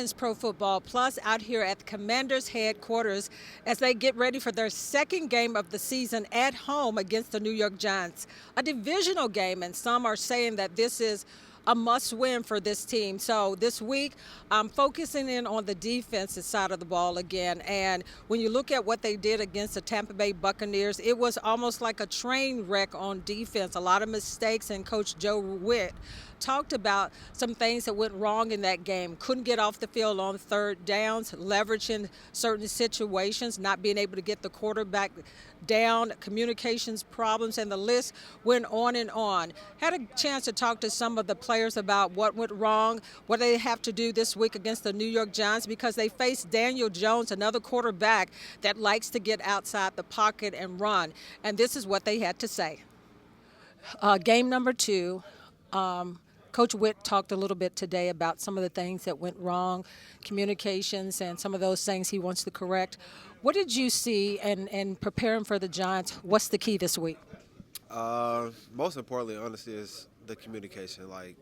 Hopkins, Pro Football Plus, out here at the Commanders' headquarters as they get ready for their second game of the season at home against the New York Giants. A divisional game, and some are saying that this is a must-win for this team. So this week, I'm focusing in on the defensive side of the ball again. And when you look at what they did against the Tampa Bay Buccaneers, it was almost like a train wreck on defense. A lot of mistakes, and Coach Joe Witt talked about some things that went wrong in that game. Couldn't get off the field on third downs, leveraging certain situations, not being able to get the quarterback down, communications problems, and the list went on and on. Had a chance to talk to some of the players about what went wrong, what they have to do this week against the New York Giants, because they face Daniel Jones, another quarterback that likes to get outside the pocket and run. And this is what they had to say. Game number 2. Coach Witt talked a little bit today about some of the things that went wrong, communications, and some of those things he wants to correct. What did you see and preparing for the Giants? What's the key this week? Most importantly, honestly, is the communication. Like,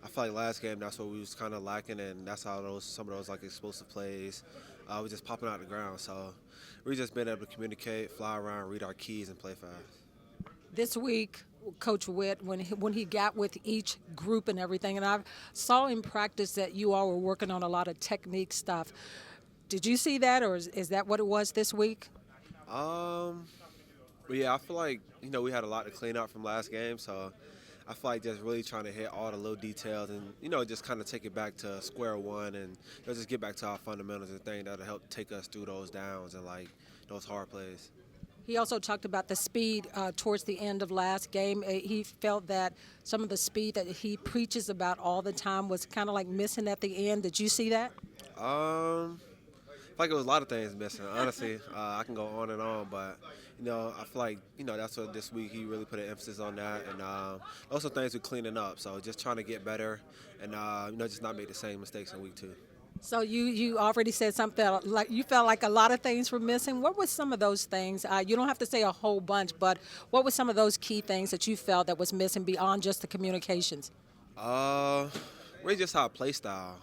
I feel like last game, that's what we was kind of lacking, and that's how some of those like explosive plays were just popping out the ground. So we just been able to communicate, fly around, read our keys, and play fast. This week, Coach Witt, when he got with each group and everything, and I saw in practice that you all were working on a lot of technique stuff. Did you see that, or is that what it was this week? But yeah, I feel like, we had a lot to clean up from last game, so I feel like just really trying to hit all the little details and, just kind of take it back to square one and just get back to our fundamentals and things that'll help take us through those downs and, like, those hard plays. He also talked about the speed towards the end of last game. He felt that some of the speed that he preaches about all the time was kind of like missing at the end. Did you see that? I feel like it was a lot of things missing. Honestly, I can go on and on, but I feel like that's what this week he really put an emphasis on that, and also things with cleaning up. So just trying to get better, and just not make the same mistakes in week 2. So you already said something like you felt like a lot of things were missing. What were some of those things? You don't have to say a whole bunch, but what were some of those key things that you felt that was missing beyond just the communications? Really just our play style.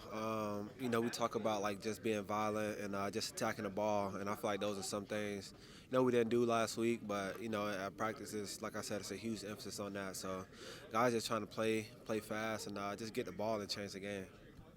We talk about like just being violent and just attacking the ball, and I feel like those are some things we didn't do last week, but at practices, like I said, it's a huge emphasis on that. So guys just trying to play fast and just get the ball and change the game.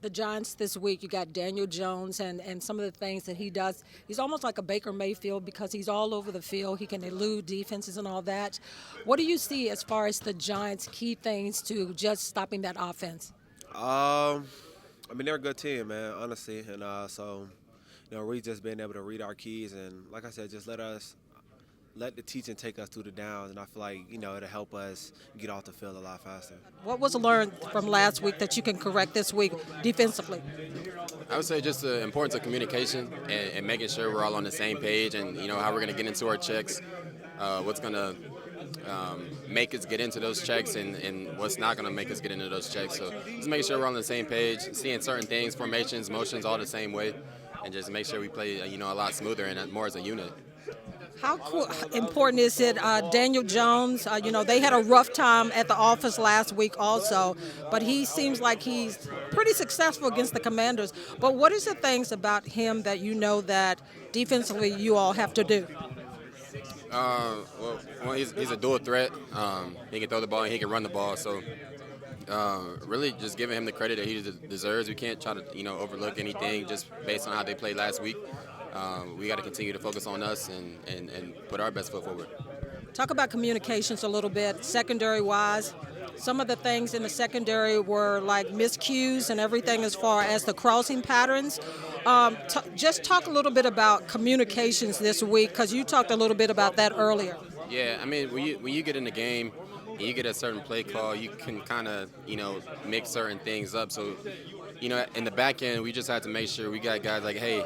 The Giants this week, you got Daniel Jones and some of the things that he does. He's almost like a Baker Mayfield because he's all over the field. He can elude defenses and all that. What do you see as far as the Giants' key things to just stopping that offense? They're a good team, man, honestly. And so, we just been able to read our keys. And like I said, just let the teaching take us through the downs. And I feel like, it'll help us get off the field a lot faster. What was learned from last week that you can correct this week defensively? I would say just the importance of communication and making sure we're all on the same page and, how we're going to get into our checks, what's going to make us get into those checks and what's not going to make us get into those checks. So just making sure we're on the same page, seeing certain things, formations, motions all the same way, and just make sure we play, a lot smoother and more as a unit. How important is it, Daniel Jones, they had a rough time at the office last week also, but he seems like he's pretty successful against the Commanders. But what is the things about him that that defensively you all have to do? He's a dual threat. He can throw the ball and he can run the ball. So really just giving him the credit that he deserves. We can't try to, overlook anything just based on how they played last week. We got to continue to focus on us and put our best foot forward. Talk about communications a little bit, secondary-wise. Some of the things in the secondary were like miscues and everything as far as the crossing patterns. Just talk a little bit about communications this week because you talked a little bit about that earlier. Yeah, when you get in the game and you get a certain play call, you can kind of, mix certain things up. So, in the back end, we just have to make sure we got guys like, hey,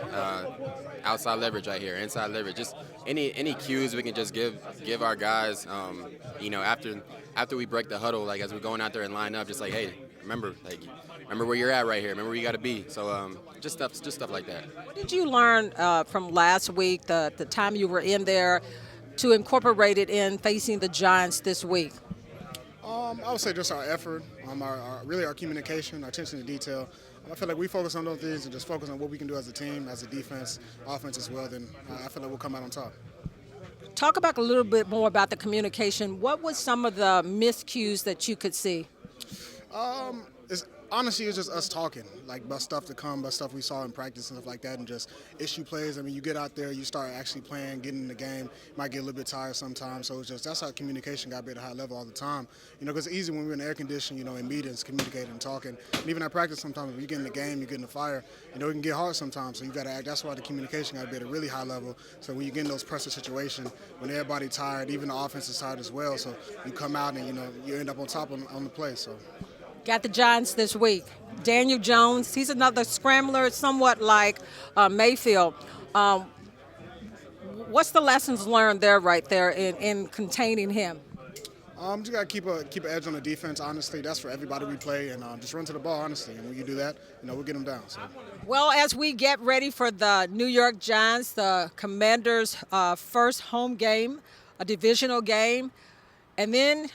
outside leverage right here, inside leverage. Just any cues we can just give our guys, after we break the huddle, like as we're going out there and line up, just like, hey, remember where you're at right here. Remember where you got to be. So just stuff like that. What did you learn from last week, the time you were in there, to incorporate it in facing the Giants this week? I would say just our effort, our communication, our attention to detail. I feel like we focus on those things and just focus on what we can do as a team, as a defense, offense as well, then I feel like we'll come out on top. Talk about a little bit more about the communication. What was some of the miscues that you could see? Honestly, it's just us talking, like about stuff to come, about stuff we saw in practice and stuff like that, and just issue plays. I mean, you get out there, you start actually playing, getting in the game, might get a little bit tired sometimes. So it's just that's how communication got to be at a high level all the time. Because it's easy when we're in air conditioning, in meetings, communicating and talking. And even at practice, sometimes when you get in the game, you get in the fire, it can get hard sometimes. So you got to act. That's why the communication got to be at a really high level. So when you get in those pressure situations, when everybody's tired, even the offense is tired as well. So you come out and you end up on top on the play. So. Got the Giants this week. Daniel Jones, he's another scrambler, somewhat like Mayfield. What's the lessons learned there, right there, in containing him? Just got to keep an edge on the defense, honestly. That's for everybody we play, and just run to the ball, honestly. And when you do that, we'll get them down. So. Well, as we get ready for the New York Giants, the Commanders' first home game, a divisional game, and then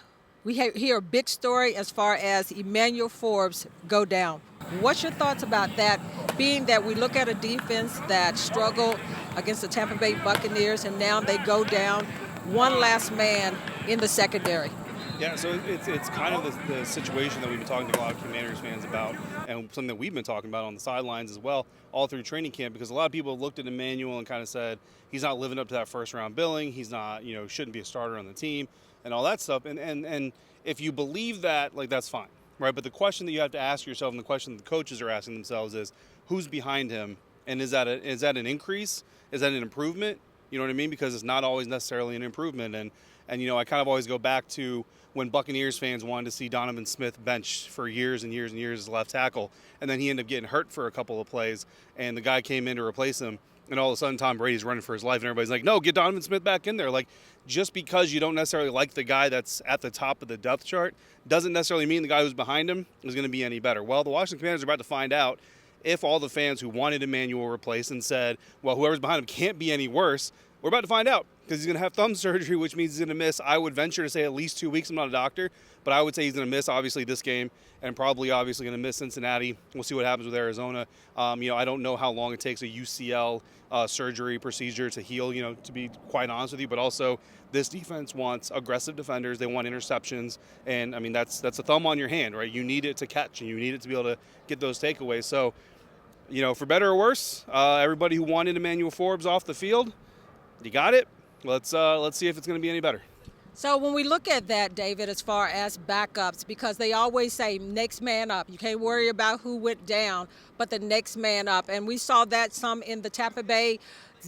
we hear a big story as far as Emmanuel Forbes go down. What's your thoughts about that, being that we look at a defense that struggled against the Tampa Bay Buccaneers, and now they go down one last man in the secondary? Yeah, so it's kind of the situation that we've been talking to a lot of Commanders fans about, and something that we've been talking about on the sidelines as well, all through training camp, because a lot of people looked at Emmanuel and kind of said he's not living up to that first-round billing, he's not, shouldn't be a starter on the team, and all that stuff. And if you believe that, that's fine, right? But the question that you have to ask yourself, and the question that the coaches are asking themselves, is who's behind him, and is that an increase? Is that an improvement? You know what I mean? Because it's not always necessarily an improvement. And I kind of always go back to when Buccaneers fans wanted to see Donovan Smith bench for years and years and years as left tackle, and then he ended up getting hurt for a couple of plays, and the guy came in to replace him, and all of a sudden Tom Brady's running for his life, and everybody's like, no, get Donovan Smith back in there. Just because you don't necessarily like the guy that's at the top of the depth chart doesn't necessarily mean the guy who's behind him is going to be any better. Well, the Washington Commanders are about to find out if all the fans who wanted Emmanuel replaced and said, well, whoever's behind him can't be any worse. We're about to find out, because he's going to have thumb surgery, which means he's going to miss, I would venture to say, at least 2 weeks. I'm not a doctor, but I would say he's going to miss, obviously, this game, and probably, obviously, going to miss Cincinnati. We'll see what happens with Arizona. I don't know how long it takes a UCL surgery procedure to heal, to be quite honest with you, but also this defense wants aggressive defenders. They want interceptions, and, that's a thumb on your hand, right? You need it to catch, and you need it to be able to get those takeaways. So, for better or worse, everybody who wanted Emmanuel Forbes off the field, you got it. Let's see if it's going to be any better. So when we look at that, David, as far as backups, because they always say next man up. You can't worry about who went down, but the next man up. And we saw that some in the Tampa Bay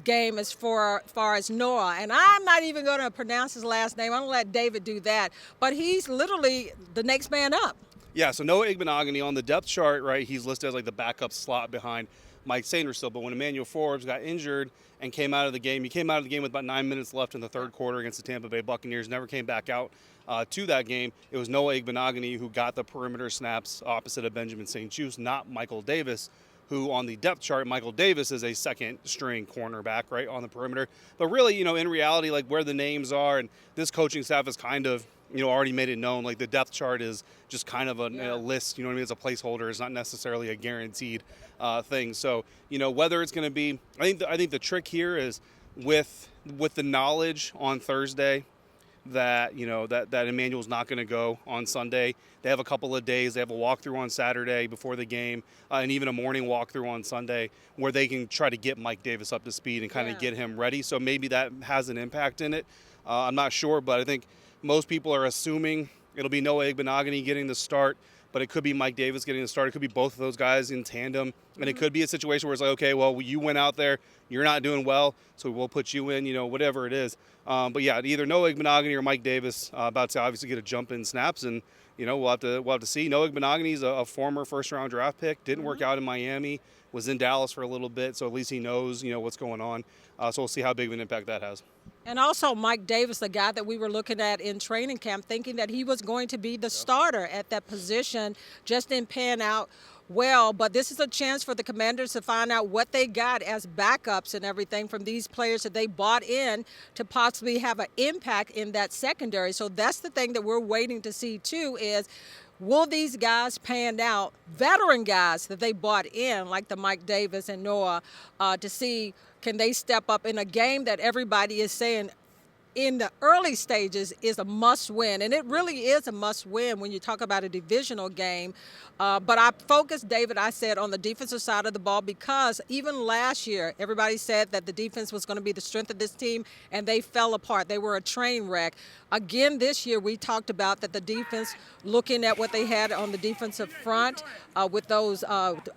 game as far as Noah. And I'm not even going to pronounce his last name. I'm going to let David do that. But he's literally the next man up. Yeah, so Noah Igbenogany on the depth chart, right, he's listed as the backup slot behind Mike Sainristil. But when Emmanuel Forbes got injured and came out of the game, he came out of the game with about 9 minutes left in the third quarter against the Tampa Bay Buccaneers, never came back out to that game. It was Noah Igbenogany who got the perimeter snaps opposite of Benjamin St-Juste, not Michael Davis, who on the depth chart, Michael Davis is a second-string cornerback, right, on the perimeter. But really, in reality, where the names are, and this coaching staff is kind of, already made it known, the depth chart is just kind of a list, it's a placeholder. It's not necessarily a guaranteed thing. So, whether it's going to be, I think the trick here is with the knowledge on Thursday that, that Emmanuel's not going to go on Sunday. They have a couple of days. They have a walkthrough on Saturday before the game, and even a morning walkthrough on Sunday where they can try to get Mike Davis up to speed and kind of get him ready. So maybe that has an impact in it. I'm not sure, but I think most people are assuming it'll be Noah Igbenogany getting the start, but it could be Mike Davis getting the start. It could be both of those guys in tandem, and it could be a situation where it's okay, well, you went out there, you're not doing well, so we'll put you in, whatever it is. But yeah, either Noah Igbenogany or Mike Davis about to obviously get a jump in snaps, and we'll have to see. Noah Igbenogany is a former first-round draft pick, didn't work out in Miami, was in Dallas for a little bit, so at least he knows what's going on. So we'll see how big of an impact that has. And also Mike Davis, the guy that we were looking at in training camp, thinking that he was going to be the starter at that position, just didn't pan out well. But this is a chance for the Commanders to find out what they got as backups and everything from these players that they bought in to possibly have an impact in that secondary. So that's the thing that we're waiting to see, too, is Will these guys pan out, veteran guys that they bought in, like the Mike Davis and Noah, to see can they step up in a game that everybody is saying in the early stages is a must win, and it really is a must win when you talk about a divisional game. But I focused, David, I said, on the defensive side of the ball because even last year, everybody said that the defense was going to be the strength of this team, and they fell apart. They were a train wreck. Again, this year, we talked about that the defense, looking at what they had on the defensive front with those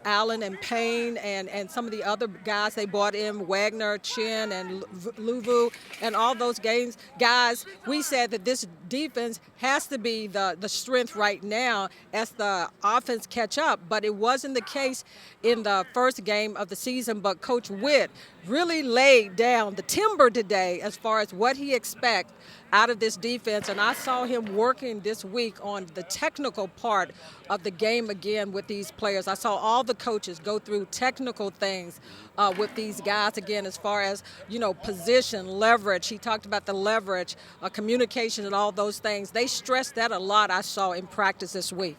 Allen and Payne and some of the other guys they brought in, Wagner, Chin, and Luvu, and all those guys, we said that this defense has to be the strength right now as the offense catch up. But it wasn't the case in the first game of the season. But Coach Witt really laid down the timber today as far as what he expects out of this defense. And I saw him working this week on the technical part of the game again with these players. I saw all the coaches go through technical things with these guys again as far as, position, leverage. He talked about the leverage, communication, and all those things. They stressed that a lot, I saw in practice this week.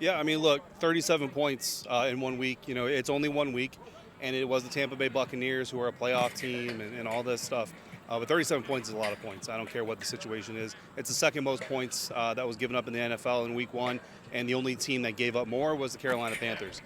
Yeah, I mean, look, 37 points in 1 week. It's only 1 week, and it was the Tampa Bay Buccaneers who are a playoff team and all this stuff. But 37 points is a lot of points. I don't care what the situation is. It's the second most points that was given up in the NFL in week 1, and the only team that gave up more was the Carolina Panthers.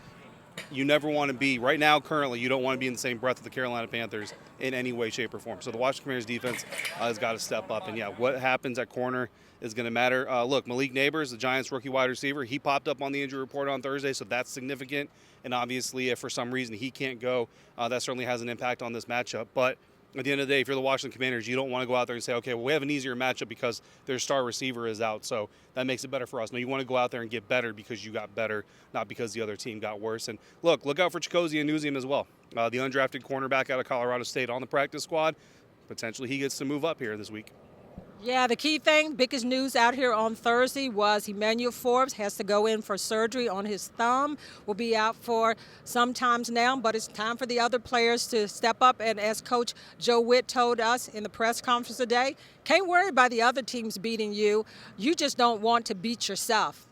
You never want to be, right now, currently, you don't want to be in the same breath with the Carolina Panthers in any way, shape, or form. So the Washington Commanders defense has got to step up. And, yeah, what happens at corner is going to matter. Look, Malik Neighbors, the Giants' rookie wide receiver, he popped up on the injury report on Thursday, so that's significant. And obviously, if for some reason he can't go, that certainly has an impact on this matchup. But at the end of the day, if you're the Washington Commanders, you don't want to go out there and say, okay, well, we have an easier matchup because their star receiver is out, so that makes it better for us. No, you want to go out there and get better because you got better, not because the other team got worse. And look out for Chicozy Anuzium as well, the undrafted cornerback out of Colorado State on the practice squad. Potentially he gets to move up here this week. Yeah, the key thing, biggest news out here on Thursday was Emmanuel Forbes has to go in for surgery on his thumb. Will be out for some times now, but it's time for the other players to step up. And as Coach Joe Witt told us in the press conference today, can't worry about the other teams beating you. You just don't want to beat yourself.